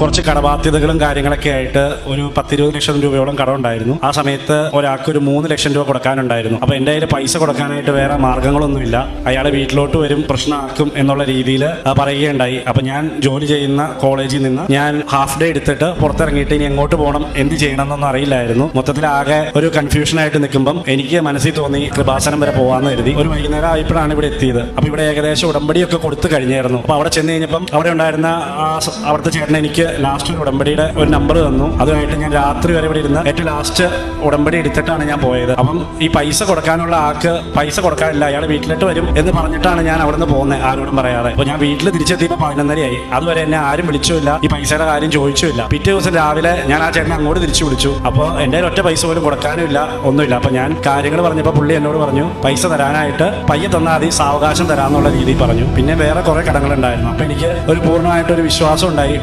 കുറച്ച് കടബാധ്യതകളും കാര്യങ്ങളൊക്കെ ആയിട്ട് ഒരു 10-20 ലക്ഷം രൂപയോളം കടമുണ്ടായിരുന്നു. ആ സമയത്ത് ഒരാൾക്ക് ഒരു 3 ലക്ഷം രൂപ കൊടുക്കാനുണ്ടായിരുന്നു. അപ്പോൾ എൻ്റെ കയ്യിൽ പൈസ കൊടുക്കാനായിട്ട് വേറെ മാർഗ്ഗങ്ങളൊന്നുമില്ല. അയാൾ വീട്ടിലോട്ട് വരും, പ്രശ്നമാക്കും എന്നുള്ള രീതിയിൽ പറയുകയുണ്ടായി. അപ്പോൾ ഞാൻ ജോലി ചെയ്യുന്ന കോളേജിൽ നിന്ന് ഞാൻ ഹാഫ് ഡേ എടുത്തിട്ട് പുറത്തിറങ്ങിയിട്ട് ഇനി എങ്ങോട്ട് പോകണം, എന്ത് ചെയ്യണം എന്നൊന്നും അറിയില്ലായിരുന്നു. മൊത്തത്തിൽ ആകെ ഒരു കൺഫ്യൂഷനായിട്ട് നിൽക്കുമ്പം എനിക്ക് മനസ്സിൽ തോന്നി കൃപാസനം വരെ പോകാമെന്ന് കരുതി. ഒരു വൈകുന്നേരം ആയപ്പോഴാണ് ഇവിടെ എത്തിയത്. അപ്പോൾ ഇവിടെ ഏകദേശം ഉടമ്പടിയൊക്കെ കൊടുത്തു കഴിഞ്ഞായിരുന്നു. അപ്പോൾ അവിടെ ചെന്ന് കഴിഞ്ഞപ്പം അവിടെ ഉണ്ടായിരുന്ന അവിടുത്തെ ചേട്ടൻ എനിക്ക് ലാസ്റ്റ് ഒരു ഉടമ്പടിയുടെ ഒരു നമ്പർ തന്നു. അതുമായിട്ട് ഞാൻ രാത്രി വരെ ഇവിടെ ഇരുന്ന് ഏറ്റവും ലാസ്റ്റ് ഉടമ്പടി എടുത്തിട്ടാണ് ഞാൻ പോയത്. അപ്പം ഈ പൈസ കൊടുക്കാനുള്ള ആൾക്ക് പൈസ കൊടുക്കാനില്ല, അയാൾ വീട്ടിലിട്ട് വരും എന്ന് പറഞ്ഞിട്ടാണ് ഞാൻ അവിടെ നിന്ന് പോകുന്നത്, ആരോടും പറയാതെ. അപ്പോൾ ഞാൻ വീട്ടിൽ തിരിച്ചെത്തിയപ്പോൾ 11:30 അതുവരെ എന്നെ ആരും വിളിച്ചില്ല, ഈ പൈസയുടെ കാര്യം ചോദിച്ചില്ല. പിറ്റേ ദിവസം രാവിലെ ഞാൻ ആ ചേട്ടനെ അങ്ങോട്ട് തിരിച്ചു വിളിച്ചു. അപ്പോൾ എൻ്റെ ഒറ്റ പൈസ പോലും കൊടുക്കാനും ഇല്ല, ഒന്നുമില്ല. അപ്പോൾ ഞാൻ കാര്യങ്ങൾ പറഞ്ഞപ്പോൾ പുള്ളി എന്നോട് പറഞ്ഞു പൈസ തരാനായിട്ട് പയ്യെ തന്നാൽ മതി, സാവകാശം തരാമെന്നുള്ള രീതിയിൽ പറഞ്ഞു. പിന്നെ വേറെ കുറേ കടങ്ങളുണ്ടായിരുന്നു. അപ്പോൾ എനിക്ക് ഒരു പൂർണ്ണമായിട്ടൊരു വിശ്വാസം ഉണ്ടായി.